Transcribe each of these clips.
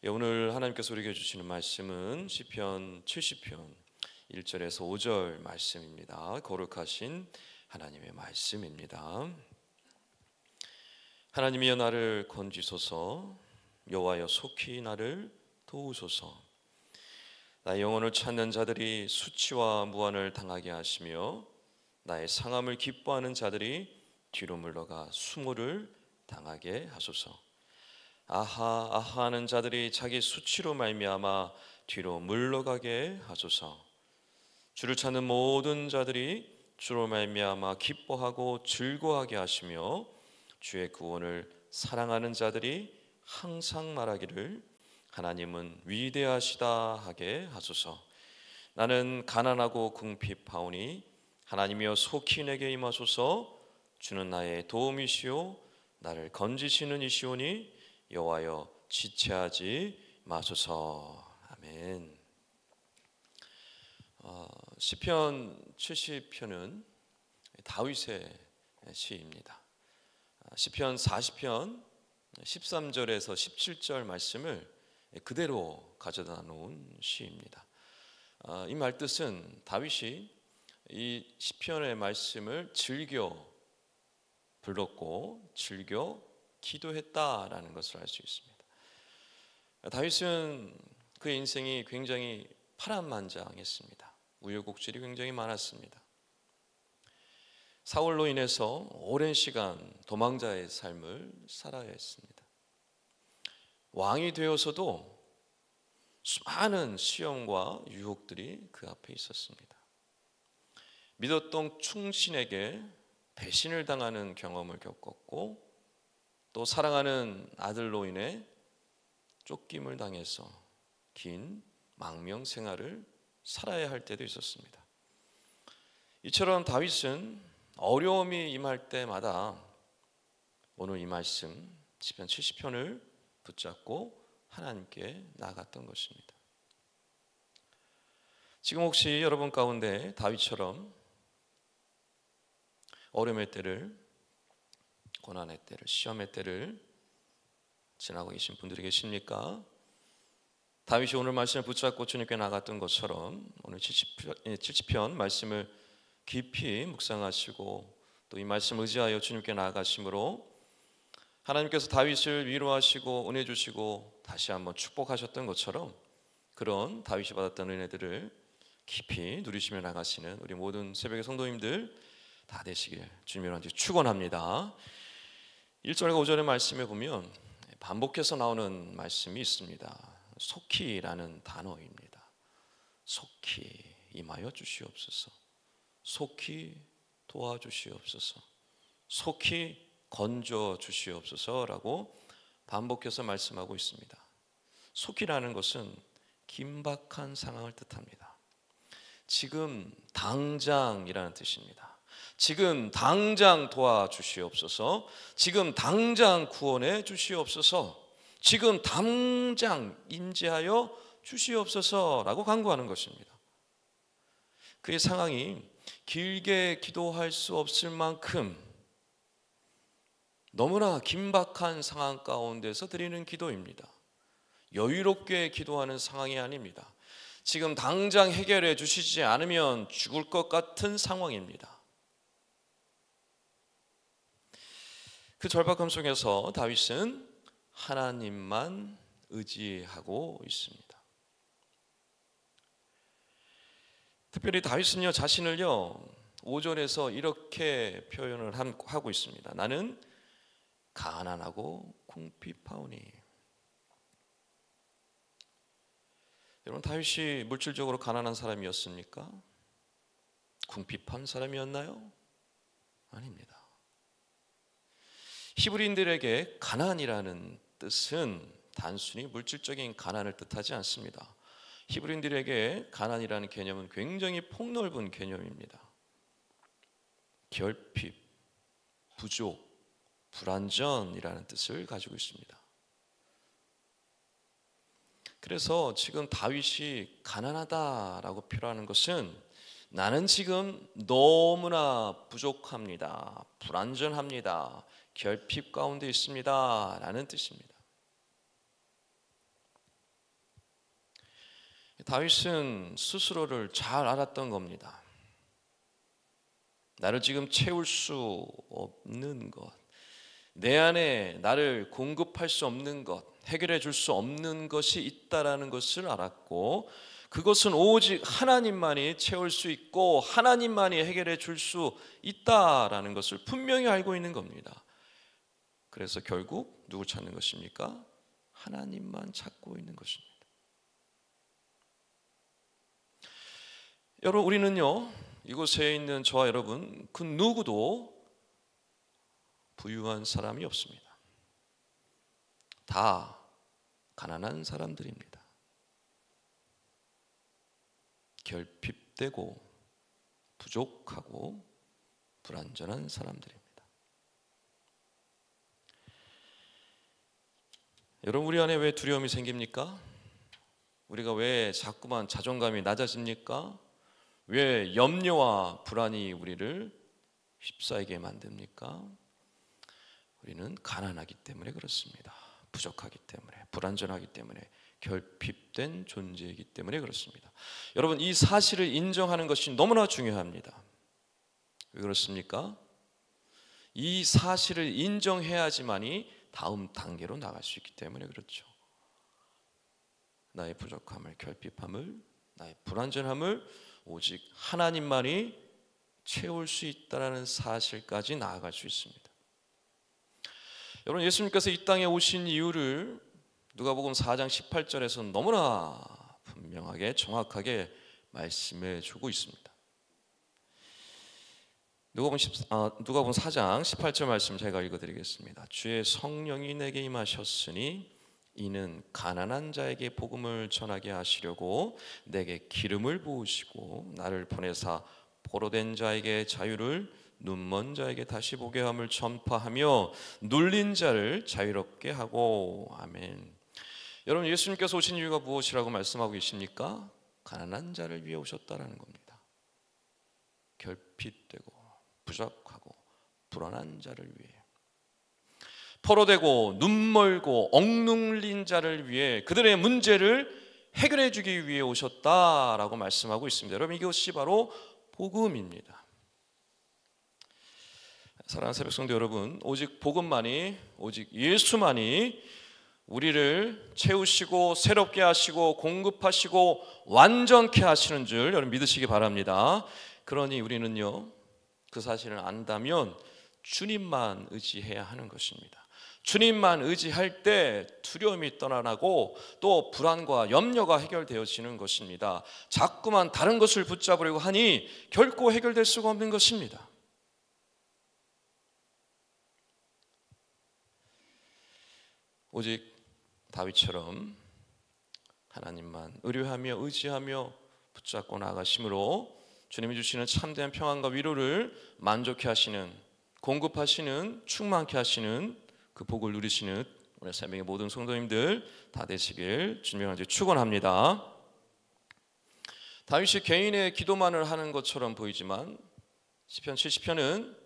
오늘 하나님께서 우리에게 주시는 말씀은 시편 70편 1절에서 5절 말씀입니다. 거룩하신 하나님의 말씀입니다. 하나님이여 나를 건지소서, 여호와여 속히 나를 도우소서. 나의 영혼을 찾는 자들이 수치와 무한을 당하게 하시며 나의 상함을 기뻐하는 자들이 뒤로 물러가 수모를 당하게 하소서. 아하 아하 하는 자들이 자기 수치로 말미암아 뒤로 물러가게 하소서. 주를 찾는 모든 자들이 주로 말미암아 기뻐하고 즐거워하게 하시며 주의 구원을 사랑하는 자들이 항상 말하기를 하나님은 위대하시다 하게 하소서. 나는 가난하고 궁핍하오니 하나님이여 속히 내게 임하소서. 주는 나의 도움이시오 나를 건지시는 이시오니 여호와여 지체하지 마소서. 아멘. 시편 70편은 다윗의 시입니다. 시편 40편 13절에서 17절 말씀을 그대로 가져다 놓은 시입니다. 이 말뜻은 다윗이 이 시편의 말씀을 즐겨 불렀고 즐겨 기도했다라는 것을 알 수 있습니다. 다윗은 그의 인생이 굉장히 파란만장했습니다. 우여곡절이 굉장히 많았습니다. 사울로 인해서 오랜 시간 도망자의 삶을 살아야 했습니다. 왕이 되어서도 수많은 시험과 유혹들이 그 앞에 있었습니다. 믿었던 충신에게 배신을 당하는 경험을 겪었고 또 사랑하는 아들로 인해 쫓김을 당해서 긴 망명 생활을 살아야 할 때도 있었습니다. 이처럼 다윗은 어려움이 임할 때마다 오늘 이 말씀 시편 70편을 붙잡고 하나님께 나아갔던 것입니다. 지금 혹시 여러분 가운데 다윗처럼 어려움의 때를, 고난의 때를, 시험의 때를 지나고 계신 분들이 계십니까? 다윗이 오늘 말씀을 붙잡고 주님께 나갔던 것처럼 오늘 70편 말씀을 깊이 묵상하시고 또 이 말씀 의지하여 주님께 나아가심으로 하나님께서 다윗을 위로하시고 은혜 주시고 다시 한번 축복하셨던 것처럼 그런 다윗이 받았던 은혜들을 깊이 누리시며 나가시는 우리 모든 새벽의 성도님들 다 되시길 주님으로 축원합니다. 1절과 5절의 말씀에 보면 반복해서 나오는 말씀이 있습니다. 속히라는 단어입니다. 속히 임하여 주시옵소서. 속히 도와주시옵소서. 속히 건져 주시옵소서라고 반복해서 말씀하고 있습니다. 속히라는 것은 긴박한 상황을 뜻합니다. 지금 당장이라는 뜻입니다. 지금 당장 도와주시옵소서. 지금 당장 구원해 주시옵소서. 지금 당장 임재하여 주시옵소서라고 간구하는 것입니다. 그의 상황이 길게 기도할 수 없을 만큼 너무나 긴박한 상황 가운데서 드리는 기도입니다. 여유롭게 기도하는 상황이 아닙니다. 지금 당장 해결해 주시지 않으면 죽을 것 같은 상황입니다. 그 절박함 속에서 다윗은 하나님만 의지하고 있습니다. 특별히 다윗은요 자신을요 5절에서 이렇게 표현을 하고 있습니다. 나는 가난하고 궁핍하오니. 여러분 다윗이 물질적으로 가난한 사람이었습니까? 궁핍한 사람이었나요? 아닙니다. 히브리인들에게 가난이라는 뜻은 단순히 물질적인 가난을 뜻하지 않습니다. 히브리인들에게 가난이라는 개념은 굉장히 폭넓은 개념입니다. 결핍, 부족, 불완전이라는 뜻을 가지고 있습니다. 그래서 지금 다윗이 가난하다라고 표현하는 것은 나는 지금 너무나 부족합니다. 불완전합니다. 결핍 가운데 있습니다 라는 뜻입니다. 다윗은 스스로를 잘 알았던 겁니다. 나를 지금 채울 수 없는 것, 내 안에 나를 공급할 수 없는 것, 해결해 줄 수 없는 것이 있다라는 것을 알았고, 그것은 오직 하나님만이 채울 수 있고 하나님만이 해결해 줄 수 있다라는 것을 분명히 알고 있는 겁니다. 그래서 결국 누구 찾는 것입니까? 하나님만 찾고 있는 것입니다. 여러분, 우리는요, 이곳에 있는 저와 여러분 그 누구도 부유한 사람이 없습니다. 다 가난한 사람들입니다. 결핍되고 부족하고 불완전한 사람들입니다. 여러분, 우리 안에 왜 두려움이 생깁니까? 우리가 왜 자꾸만 자존감이 낮아집니까? 왜 염려와 불안이 우리를 휩싸이게 만듭니까? 우리는 가난하기 때문에 그렇습니다. 부족하기 때문에, 불완전하기 때문에, 결핍된 존재이기 때문에 그렇습니다. 여러분, 이 사실을 인정하는 것이 너무나 중요합니다. 왜 그렇습니까? 이 사실을 인정해야지만이 다음 단계로 나갈 수 있기 때문에 그렇죠. 나의 부족함을, 결핍함을, 나의 불완전함을 오직 하나님만이 채울 수 있다는 사실까지 나아갈 수 있습니다. 여러분, 예수님께서 이 땅에 오신 이유를 누가복음 4장 18절에서 너무나 분명하게 정확하게 말씀해 주고 있습니다. 누가복음 4장 18절 말씀 제가 읽어드리겠습니다. 주의 성령이 내게 임하셨으니 이는 가난한 자에게 복음을 전하게 하시려고 내게 기름을 부으시고 나를 보내사 포로된 자에게 자유를, 눈먼 자에게 다시 보게 함을 전파하며 눌린 자를 자유롭게 하고. 아멘. 여러분, 예수님께서 오신 이유가 무엇이라고 말씀하고 계십니까? 가난한 자를 위해 오셨다라는 겁니다. 결핍되고 부족하고 불안한 자를 위해, 포로되고 눈멀고 억눌린 자를 위해, 그들의 문제를 해결해 주기 위해 오셨다라고 말씀하고 있습니다. 여러분, 이것이 바로 복음입니다. 사랑하는 새벽 성도 여러분, 오직 복음만이, 오직 예수만이 우리를 채우시고 새롭게 하시고 공급하시고 완전케 하시는 줄 여러분 믿으시기 바랍니다. 그러니 우리는요, 그 사실을 안다면 주님만 의지해야 하는 것입니다. 주님만 의지할 때 두려움이 떠나고 또 불안과 염려가 해결되어지는 것입니다. 자꾸만 다른 것을 붙잡으려고 하니 결코 해결될 수가 없는 것입니다. 오직 다윗처럼 하나님만 의뢰하며 의지하며 붙잡고 나아가심으로 주님이 주시는 참된 평안과 위로를 만족해 하시는, 공급하시는, 충만케 하시는 그 복을 누리시는 우리 새벽의 모든 성도님들 다 되시길 주님의 이름으로 축원합니다. 다윗이 개인의 기도만을 하는 것처럼 보이지만 시편 70편은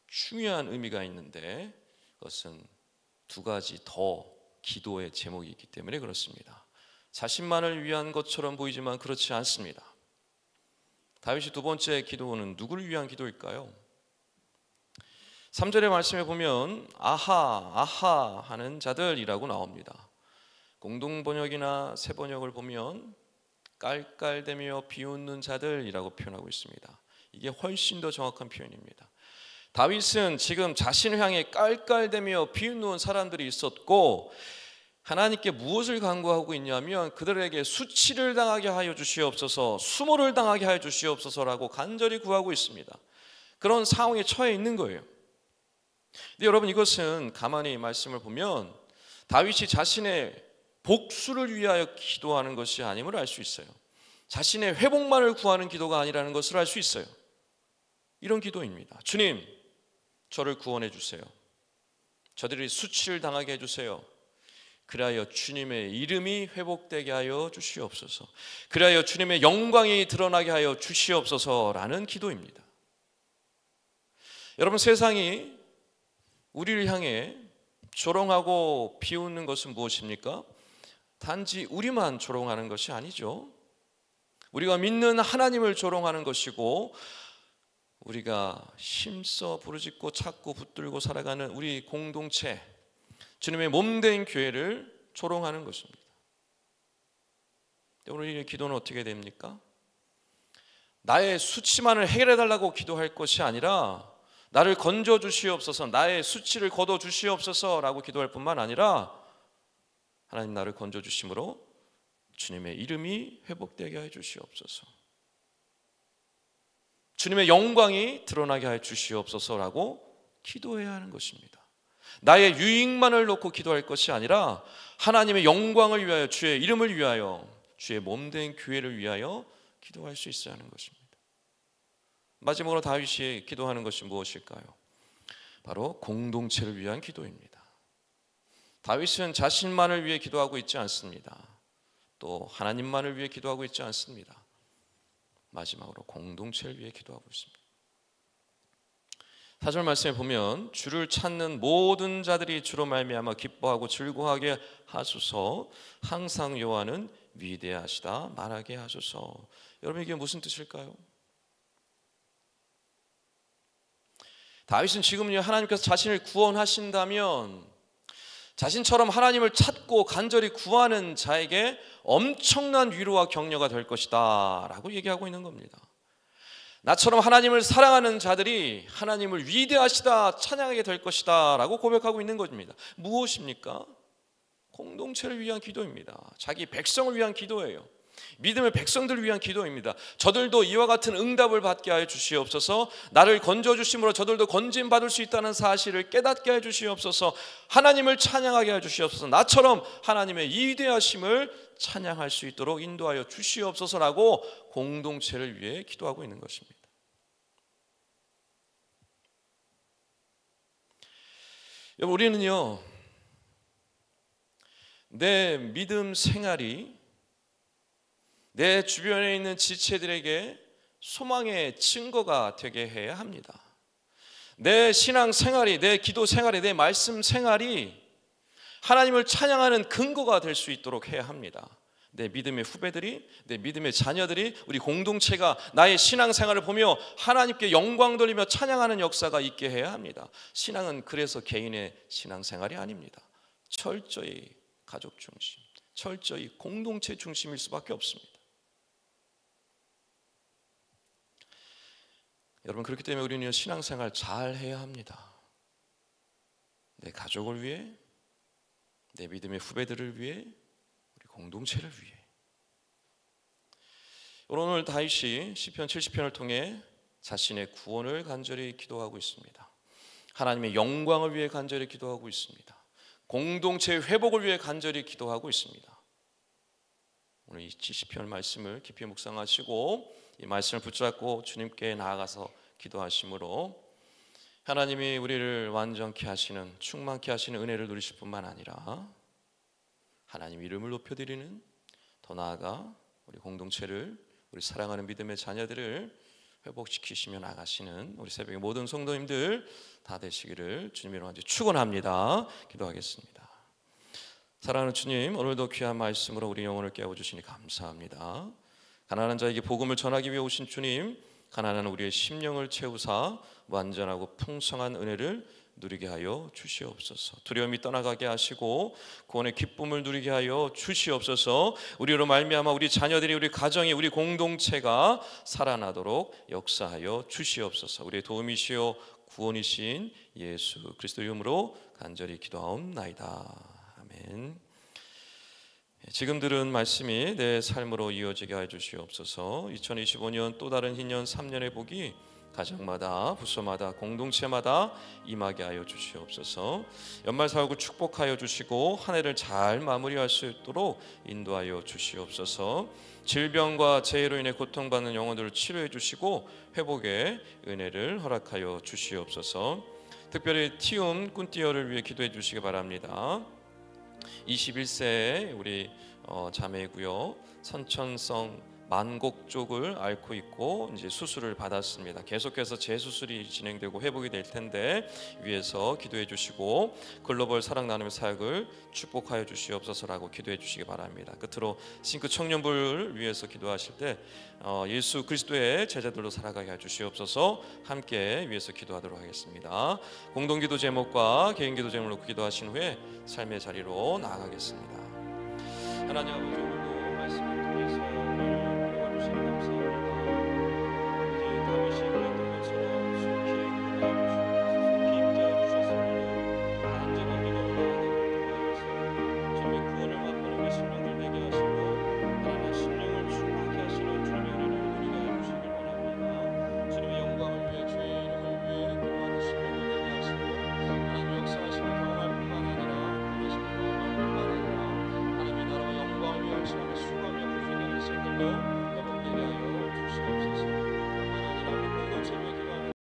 중요한 의미가 있는데 그것은 두 가지 더 기도의 제목이 있기 때문에 그렇습니다. 자신만을 위한 것처럼 보이지만 그렇지 않습니다. 다윗이 두 번째 기도는 누구를 위한 기도일까요? 3절의 말씀에 보면 아하 아하 하는 자들이라고 나옵니다. 공동번역이나 새번역을 보면 깔깔대며 비웃는 자들이라고 표현하고 있습니다. 이게 훨씬 더 정확한 표현입니다. 다윗은 지금 자신을 향해 깔깔대며 비웃는 사람들이 있었고 하나님께 무엇을 간구하고 있냐면 그들에게 수치를 당하게 하여 주시옵소서, 수모를 당하게 하여 주시옵소서라고 간절히 구하고 있습니다. 그런 상황에 처해 있는 거예요. 근데 여러분, 이것은 가만히 말씀을 보면 다윗이 자신의 복수를 위하여 기도하는 것이 아님을 알 수 있어요. 자신의 회복만을 구하는 기도가 아니라는 것을 알 수 있어요. 이런 기도입니다. 주님, 저를 구원해 주세요. 저들이 수치를 당하게 해주세요. 그리하여 주님의 이름이 회복되게 하여 주시옵소서. 그리하여 주님의 영광이 드러나게 하여 주시옵소서라는 기도입니다. 여러분, 세상이 우리를 향해 조롱하고 비웃는 것은 무엇입니까? 단지 우리만 조롱하는 것이 아니죠. 우리가 믿는 하나님을 조롱하는 것이고, 우리가 힘써 부르짖고 찾고 붙들고 살아가는 우리 공동체, 주님의 몸된 교회를 조롱하는 것입니다. 오늘 이 기도는 어떻게 됩니까? 나의 수치만을 해결해 달라고 기도할 것이 아니라, 나를 건져 주시옵소서, 나의 수치를 거둬 주시옵소서라고 기도할 뿐만 아니라, 하나님 나를 건져 주심으로 주님의 이름이 회복되게 해 주시옵소서, 주님의 영광이 드러나게 해 주시옵소서라고 기도해야 하는 것입니다. 나의 유익만을 놓고 기도할 것이 아니라 하나님의 영광을 위하여, 주의 이름을 위하여, 주의 몸된 교회를 위하여 기도할 수 있어야 하는 것입니다. 마지막으로 다윗이 기도하는 것이 무엇일까요? 바로 공동체를 위한 기도입니다. 다윗은 자신만을 위해 기도하고 있지 않습니다. 또 하나님만을 위해 기도하고 있지 않습니다. 마지막으로 공동체를 위해 기도하고 있습니다. 4절 말씀에 보면 주를 찾는 모든 자들이 주로 말미암아 기뻐하고 즐거워하게 하소서, 항상 여호와는 위대하시다 말하게 하소서. 여러분, 이게 무슨 뜻일까요? 다윗은 지금요, 하나님께서 자신을 구원하신다면 자신처럼 하나님을 찾고 간절히 구하는 자에게 엄청난 위로와 격려가 될 것이다 라고 얘기하고 있는 겁니다. 나처럼 하나님을 사랑하는 자들이 하나님을 위대하시다 찬양하게 될 것이다 라고 고백하고 있는 것입니다. 무엇입니까? 공동체를 위한 기도입니다. 자기 백성을 위한 기도예요. 믿음의 백성들을 위한 기도입니다. 저들도 이와 같은 응답을 받게 하여 주시옵소서, 나를 건져주심으로 저들도 건짐받을 수 있다는 사실을 깨닫게 하여 주시옵소서, 하나님을 찬양하게 하여 주시옵소서, 나처럼 하나님의 위대하심을 찬양할 수 있도록 인도하여 주시옵소서라고 공동체를 위해 기도하고 있는 것입니다. 여러분, 우리는요, 내 믿음 생활이 내 주변에 있는 지체들에게 소망의 증거가 되게 해야 합니다. 내 신앙 생활이, 내 기도 생활이, 내 말씀 생활이 하나님을 찬양하는 근거가 될 수 있도록 해야 합니다. 내 믿음의 후배들이, 내 믿음의 자녀들이, 우리 공동체가 나의 신앙 생활을 보며 하나님께 영광 돌리며 찬양하는 역사가 있게 해야 합니다. 신앙은 그래서 개인의 신앙 생활이 아닙니다. 철저히 가족 중심, 철저히 공동체 중심일 수밖에 없습니다. 여러분, 그렇기 때문에 우리는 신앙생활 잘 해야 합니다. 내 가족을 위해, 내 믿음의 후배들을 위해, 우리 공동체를 위해. 오늘 다윗이 시편 70편을 통해 자신의 구원을 간절히 기도하고 있습니다. 하나님의 영광을 위해 간절히 기도하고 있습니다. 공동체의 회복을 위해 간절히 기도하고 있습니다. 오늘 이 시편 말씀을 깊이 묵상하시고 이 말씀을 붙잡고 주님께 나아가서 기도하심으로 하나님이 우리를 완전케 하시는, 충만케 하시는 은혜를 누리실 뿐만 아니라 하나님 이름을 높여드리는, 더 나아가 우리 공동체를, 우리 사랑하는 믿음의 자녀들을 회복시키시며 나가시는 우리 새벽의 모든 성도님들 다 되시기를 주님의 이름으로 축원합니다. 기도하겠습니다. 사랑하는 주님, 오늘도 귀한 말씀으로 우리 영혼을 깨워주시니 감사합니다. 가난한 자에게 복음을 전하기 위해 오신 주님, 가난한 우리의 심령을 채우사 완전하고 풍성한 은혜를 누리게 하여 주시옵소서. 두려움이 떠나가게 하시고 구원의 기쁨을 누리게 하여 주시옵소서. 우리로 말미암아 우리 자녀들이, 우리 가정이, 우리 공동체가 살아나도록 역사하여 주시옵소서. 우리의 도움이시요 구원이신 예수 그리스도 이름으로 간절히 기도하옵나이다. 아멘. 지금 들은 말씀이 내 삶으로 이어지게 해 주시옵소서. 2025년 또 다른 희년 3년의 복이 가정마다, 부서마다, 공동체마다 임하게 하여 주시옵소서. 연말 사하고 축복하여 주시고 한 해를 잘 마무리할 수 있도록 인도하여 주시옵소서. 질병과 재해로 인해 고통받는 영혼들을 치료해 주시고 회복의 은혜를 허락하여 주시옵소서. 특별히 티움 꾼띠어를 위해 기도해 주시기 바랍니다. 21세 우리 자매이고요, 선천성 만곡 쪽을 앓고 있고 이제 수술을 받았습니다. 계속해서 재수술이 진행되고 회복이 될 텐데 위에서 기도해 주시고 글로벌 사랑 나눔의 사역을 축복하여 주시옵소서라고 기도해 주시기 바랍니다. 끝으로 싱크 청년부를 위해서 기도하실 때 예수 그리스도의 제자들로 살아가게 해 주시옵소서. 함께 위해서 기도하도록 하겠습니다. 공동기도 제목과 개인기도 제목으로 기도하신 후에 삶의 자리로 나아가겠습니다. 하나님 아버지, 오늘도 말씀을 통해서 주시니 감사합니다. 이제 다윗이 그랬던 것처럼 속히 구원하여 주시옵소서. 간절한 기도로 나아가도록 하여서 주님의 구원을 맛보는 우리 신령들 되게 하시고 하나님의 신령을 충만케 하시는 주님의 은혜를 누리게 해주시길 바랍니다. 주님의 영광을 위해 주의 이름을 위해 기도하는 신령들 되게 하시고 하나님 역사하시는 경험할 뿐만 아니라 보내시는 경험할 뿐만 아니라 하나님의 나라와 영광을 위해 열심히 수고하며 부수는 일생들로